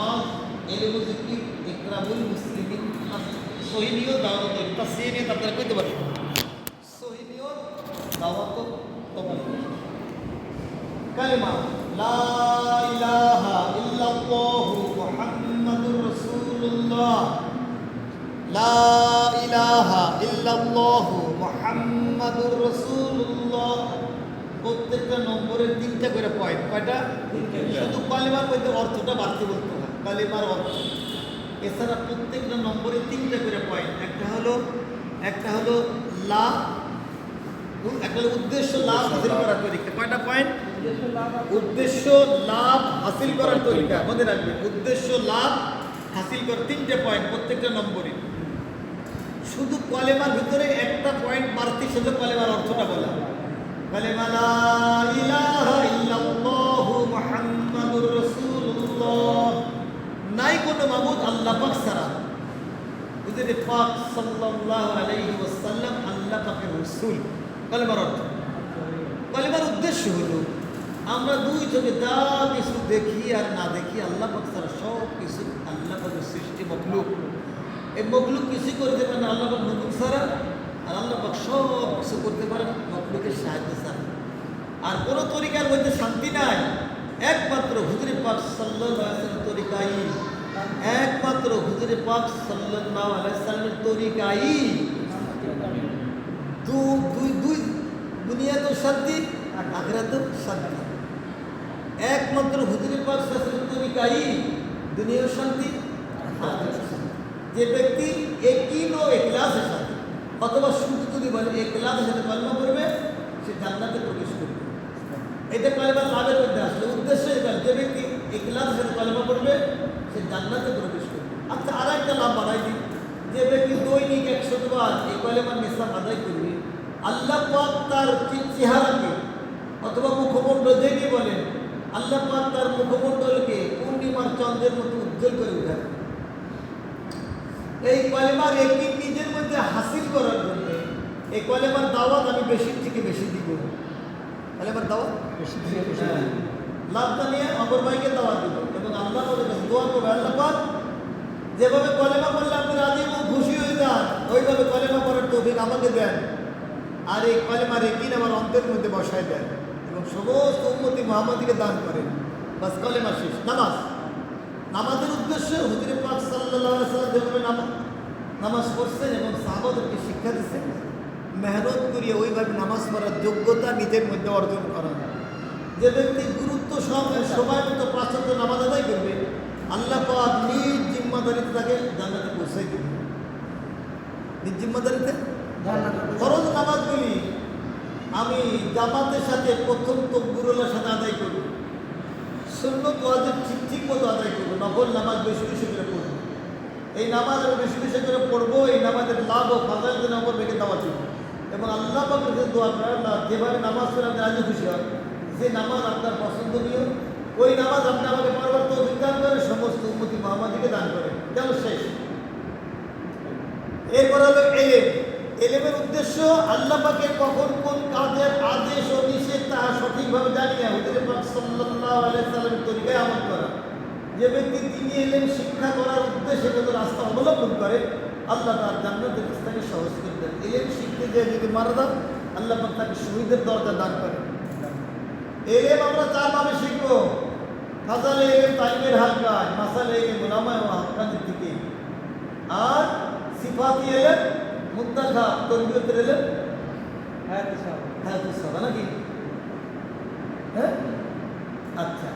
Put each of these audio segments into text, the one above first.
নামাজ, এলম জিকির, ইকরামুল মুসলিমিন, সহিহ নিয়ত, দাওয়াত, তাসসিহ নিয়ত আপনারা কইতে পারেন। সহিহ নিয়ত, দাওয়াত, তওবা। কালেমা লা ইলাহা ইল্লাল্লাহু মুহাম্মাদুর রাসূলুল্লাহ, লা ইলাহা ইল্লাল্লাহু মুহাম্মাদুর রাসূলুল্লাহ। প্রত্যেকটা নম্বরের 3টা করে পয়েন্ট। কয়টা? শুধু কালেমার মধ্যে অর্থটা বাড়তি বলতে হয়, কালেমার অর্থ। এছাড়া প্রত্যেকটা নম্বরে 3টা করে পয়েন্ট। একটা হলো লাভ, একটা হলো উদ্দেশ্য লাভ হাসিল করার তরিকা। কয়টা পয়েন্ট? উদ্দেশ্য লাভ হাসিল করার তরিকা মনে রাখবেন। উদ্দেশ্য লাভ হাসিল করার 3টে পয়েন্ট প্রত্যেকটা নম্বরে। শুধু কলেমার ভিতরে একটা পয়েন্ট বাড়তি, শুধু কলেমার অর্থটা বলা। কালেমা লা ইলাহা ইল্লাল্লাহু মুহাম্মাদুর রাসূলুল্লাহ, নাই কোনো মাবুদ আল্লাহ পাক ছাড়া। হুজুরে পাক সাল্লাল্লাহু আলাইহি ওয়াসাল্লাম আল্লাহ পাকের রাসূল। কলেমার অর্থ, কলেমার উদ্দেশ্য হলো আমরা দুই চোখে যা কিছু দেখি আর না দেখি, আল্লাহ পাক ছাড়া সব কিছু আল্লাহ পাকের সৃষ্টি মখলুক। এই মখলুক কিছু করতে পারে না আল্লাহ পাক মখলুক ছাড়া, আর আল্লাহ পাক সব কিছু করতে পারে মখলুকের সাহায্য ছাড়া। আর কোনো তরিকার মধ্যে শান্তি নাই, একমাত্র হুজুরে পাক সাল্লাল্লাহু আলাইহি ওয়াসাল্লামের তরিকাই, একমাত্র হুজুরে পাক সাল্লাল্লাহু আলাইহি ওয়াসাল্লামের তরিকাই। দুই দুনিয়াতেও শান্তি, আখিরাতেও শান্তি। একমাত্র হুজুরে পাক সাল্লাল্লাহু আলাইহি ওয়াসাল্লামের তরিকাই দুনিয়ার শান্তি, আখিরাতেও শান্তি। যে ব্যক্তি ইয়াকিন ও ইখলাসের সাথে, অথবা শুধু যদি বলে ইখলাসের সাথে কলেমা পড়বে, সে জান্নাতে প্রবেশ করবে। এটা কলেমা লাভের মধ্যে আসলে উদ্দেশ্য এটা, যে ব্যক্তি ইখলাসের সাথে কলেমা পড়বে সে জান্নাতে প্রবেশ করবে। আচ্ছা, আর একটা লাভ বাড়াই দিই, যে ব্যক্তি দৈনিক 100 বার এই কলেমার নিসাব আদায় করবে, আল্লাহ পাক তার চেহারাকে অথবা মুখমণ্ডল দেখে বলেন, আল্লাহ পাক তার মুখমণ্ডলকে পূর্ণিমার চন্দ্রের মতো উজ্জ্বল করে উঠাবে। এই কলেমার ইয়াকিন নিজের মধ্যে হাসিল করার জন্য এই কলেমার দাওয়াত আমি বেশি থেকে বেশি দিব। কলেমার দাওয়াত বেশি থেকে বেশি লাভটা নিয়ে অপর ভাইকে দাওয়াত দিব এবং আল্লাহ পাকের কাছে দোয়া করবে, আল্লাহ পাক যেভাবে কলেমা পড়লে আপনি রাজি এবং খুশি হয়ে যান, ওইভাবে কলেমা পড়ার তৌফিক আমাকে দেন, আর এই কলেমার ইয়াকিন আমার অন্তরের মধ্যে বসায় দেন এবং সমস্ত উম্মতি মুহাম্মাদীকে দান করেন। বাস কলেমা শেষ। নামাজের উদ্দেশ্য হুজুরে পাক সাল্লাল্লাহু আলাইহি ওয়াসাল্লাম যেভাবে নামাজ পড়ছেন এবং সাহাবাদেরকে শিক্ষা দিচ্ছেন, মেহনত করিয়ে ওইভাবে নামাজ পড়ার যোগ্যতা নিজের মধ্যে অর্জন করা। যে ব্যক্তি গুরুত্ব সময় মতো 5 ওয়াক্ত নামাজ আদায় করবে, আল্লাহ পাক নিজ জিম্মাদারিতে তাকে জান্নাতে পৌঁছাই দেবে। নিজ জিম্মাদারিতে ফরজ নামাজগুলি আমি জামাতের সাথে প্রথম তাকবীরের সাথে আদায় করব, সুন্নত ওয়াজিব ঠিক মতো আদায় করবো, নফল নামাজ বেশি বেশি করে পড়বো। এই নামাজ আমি বেশি বেশি করে পড়বো, এই নামাজের লাভ ও ফাজাইল যেন অপর বেঁকে দেওয়া দিব এবং আল্লাহ পাকের কাছে দোয়া করে, আল্লাহ যেভাবে নামাজ পড়ে আপনি রাজি খুশি হন, যে নামাজ আপনার পছন্দনীয় ওই নামাজ আপনি আমাকে পড়বার তৌফিক দান করে, সমস্ত উম্মতি মুহাম্মাদীকে দান করেন। কেন শেষ? এরপর হলো এলেম। এলেমের উদ্দেশ্য আল্লাহ পাকে কখন কোন কাজের আদেশ ও নিষেধ তা সঠিকভাবে জানিয়ে হুজুরে পাক সাল্লাল্লাহু আলাইহি ওয়াসাল্লামের তরিকায় আমল করা। যে ব্যক্তি তিনি এলেম শিক্ষা করার উদ্দেশ্যে যত রাস্তা অবলম্বন করে, আল্লাহ তার জান্নাতের রাস্তাকে সহজ করে দেন। এলেম শিখতে যে যদি মারা যান, আল্লাহ পাক তাকে শহীদের দরজা দান করে। এলেম আমরা 4 ভাবে শিখবো: ফাজালে এলেম তাইমের হালকায়, মাসালে এলেম উলামায়ে ও হাক্কানির দিকে, আর সিফাতি এলেম মুত্তাকা তরবিয়তের এলেম হায়াতুস সাহাবা নাকি? হ্যাঁ, আচ্ছা,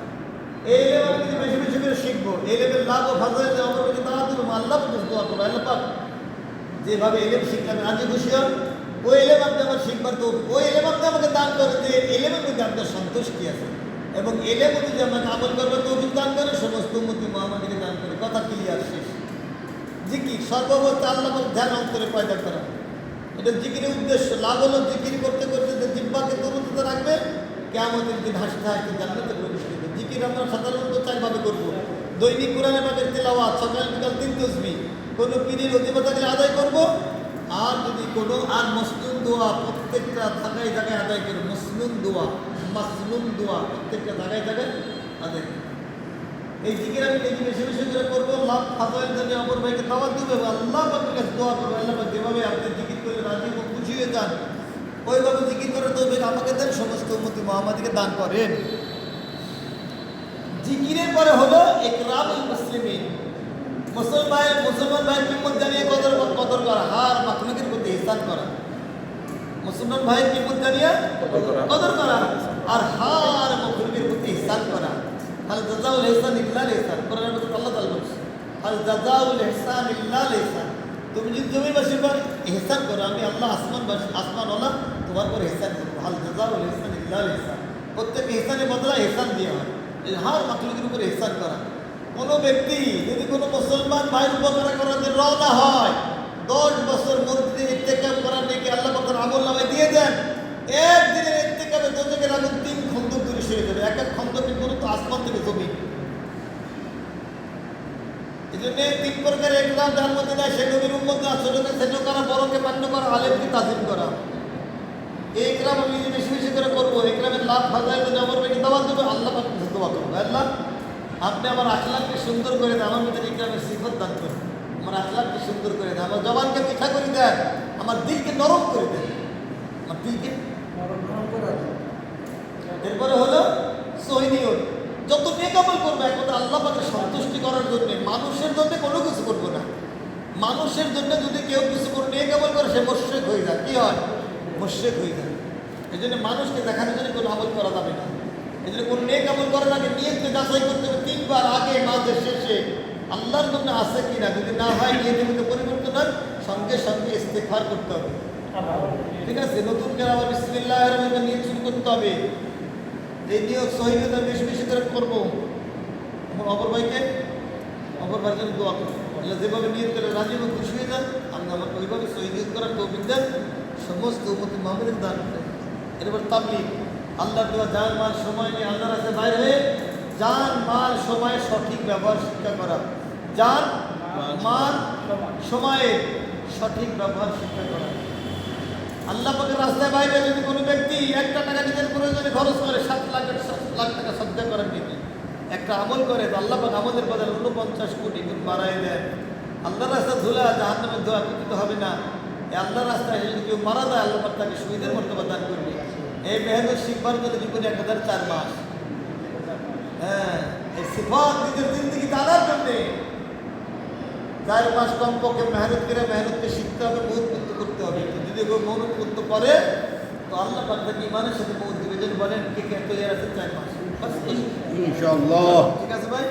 এই এলেম আমি যদি বেশি বেশি করে শিখবো, এই এলেমের লাভ ও ফাজাইল যে আমার কাছে দাওয়াত দেবো, আল্লাহ পাক দোয়া করবো, আল্লাহ পাক যেভাবে এলেম শিখলে আমি রাজি খুশি হন, ওই এলেম আপনি আমার শিখবার তো ওই এলেম আপনি আমাকে দান করেন যে এলেমের মধ্যে আপনার সন্তুষ্টি আছে এবং এলেম যদি আমাকে আমল করবার তৌফিক দান করে, সমস্ত উম্মতি মুহাম্মাদীকে দান করে। কথা ক্লিয়ার, শেষ। জিকির সর্বপ্রথম আল্লাহ পাক ধ্যান অন্তরে পয়দা করা, এটা জিকিরের উদ্দেশ্য। লাভ হলো জিকির করতে করতে যে জিহ্বাকে তরুণতা রাখবে, কিয়ামতের দিন হাসতে হাসতে জান্নাতে প্রবেশ করবে। জিকির আমরা সাধারণত 4 ভাবে করবো: দৈনিক কোরআনে পাকের তেলাওয়াত, সকাল বিকাল 3 তাসবিহ, কোনো পীরের অধিপতা গেলে আদায় করবো, আর যদি কোনো আর মসনুন দোয়া প্রত্যেকটা জায়গায় জায়গায় আদায় করবো। মসনুন দোয়া, মাসনুন দোয়া প্রত্যেকটা জায়গায় জায়গায় আদায় করবো। এই জিকির আমি নিজে বেশি বেশি করে করবো, লাভ ফাজাইল জন্য অপর ভাইকে দাওয়াত দেবো এবং আল্লাহ পাকের কাছে দোয়া করবো, আল্লাহ পাক যেভাবে আপনি জিকির করলে রাজি এবং খুশি হয়ে যান ওইভাবে জিকির করার তৌফিক আমাকে দেন, সমস্ত উম্মতি মুহাম্মাদকে দান করেন। জিকিরের পরে হলো ইকরামুল মুসলিমিন, মুসলমান ভাইয়ের কিম্মত জানিয়ে কদর করা, হার মাখলুকের প্রতি ইহসান করা। মুসলমান ভাইয়ের কিম্মত জানিয়ে কদর করা আর হার মাখলুকের প্রতি ইহসান করা। হাল জাযাউল ইহসান ইল্লাল ইহসান, কোরআনের মধ্যে আল্লাহ তাআলা বলছেন হাল জাযাউল ইহসান ইল্লাল ইহসান। তুমি যদি জমিবাসীর পর ইহসান করো, আমি আল্লাহ আসমানওয়ালা তোমার পর ইহসান করবো। হাল জাযাউল ইহসান ইল্লাল ইহসান, প্রত্যেক ইহসানের বদলা ইহসান দেওয়া হয়। হার মাখলুকের উপর ইহসান করা। কোনো ব্যক্তি যদি কোনো মুসলমান ভাইয়ের উপকার করার জন্য রওনা হয়, 10 বছর মসজিদে ইত্তেকাফ করার নাকি আল্লাহ পাকের আমলনামায় দিয়ে দেন। একদিনের ইত্তেকাফে দোজখের আগুন 3 খন্দক দূরে সরে যাবে। এক এক খন্দকের গুরুত্ব আসমান থেকে জমি। এই জন্য 3 প্রকারের ইকরাম যার মধ্যে দেয়, সে নবীর উম্মত, ছোটকে ছোট করা, বড়কে মান্য করা, আলেমকে তাজিম করা। এই ইকরাম আমি বেশি বেশি করে করবো। ইকরামের লাভ ফাজাইল জন্য আমার ভাইকে দাওয়াত দেবো, আল্লাহ পাক কাছে দোয়া করবো, আল্লাহ আপনি আমার আখলাককে সুন্দর করে দেন, আমার মধ্যে ইকরামের সিফত দান করুন, আমার আখলাককে সুন্দর করে দেন, আমার জবানকে মিঠা করে দেন, আমার দিলকে নরম করে দেন, আমার দিলকে নরম করে দেন। এরপরে হলো সহিনিয়ত, যত নেক আমল করবো একমাত্র আল্লাহ পাকের সন্তুষ্টি করার জন্য, মানুষের জন্য কোনো কিছু করবো না। মানুষের জন্য যদি কেউ কিছু করে নেক আমল করে সে মুশরিক হয়ে যায়। কি হয়? মুশরিক হয়ে যায়। এই জন্য মানুষকে দেখানোর জন্য কোনো আমল করা যাবে না। এই জন্য কোনো নেক আমল করার আগে নিয়তকে যাচাই করতে হবে 3 বার, আগে মাঝে শেষে আল্লাহর জন্য আছে কিনা। যদি না হয় নিয়তের মধ্যে পরিবর্তন হয়, সঙ্গে সঙ্গে ইস্তেগফার করতে হবে। ঠিক আছে, নতুন করে আবার বিসমিল্লাহির রহমানির রহিম নিয়ত শুরু করতে হবে। এই নিয়ত সহিয়ত বেশি বেশি করে করবো। অপর ভাইয়ের জন্য দোয়া করবো, আল্লাহ যেভাবে নিয়ত করে রাজি এবং খুশি হয়ে যান, আপনি আমাকে ওইভাবে সহিয়ত করার তৌফিক দেন, সমস্ত উম্মতি মুহাম্মাদের দান করেন। এরপর তাবলীগ, আল্লাহর দেওয়া জান মাল সময় নিয়ে আল্লাহর রাস্তায় বাইরে হয়ে জান মাল সময়ের সঠিক ব্যবহার শিক্ষা করা। জান মাল সময়ের সঠিক ব্যবহার শিক্ষা করা। আল্লাহ পাকের রাস্তায় বাইরে যদি কোনো ব্যক্তি 1 টাকা নিজের প্রয়োজনে খরচ করে 7 লাখ টাকা সদকা করার নীতি একটা আমল করে, তো আল্লাহ পাক আমাদের বদলে 49 কোটি গুণ বাড়াই দেন। আল্লাহর রাস্তায় ধুলা জাহান্নামের ধোয়া পতিত হবে না। এই আল্লাহর রাস্তায় যদি কেউ মারা যায়, আল্লাহ পাক তাকে শহীদের মর্তবা দান করবে। এই মেহনত শিখবার জন্য জীবনে 1004 মাস। হ্যাঁ, এই সিফাত নিজের জিন্দগি জানার জন্যে 4 মাস কমপক্ষে মেহনত করে মেহনতকে শিখতে হবে, মৌত করতে হবে। যদি কেউ মৌত করতে পারে তো আল্লাহ পাক তাকে ইমানের সাথে মৌত দিবে। যদি বলেন কে কে তৈরি আছে 4 মাস, ইনশাআল্লাহ। ঠিক আছে ভাই।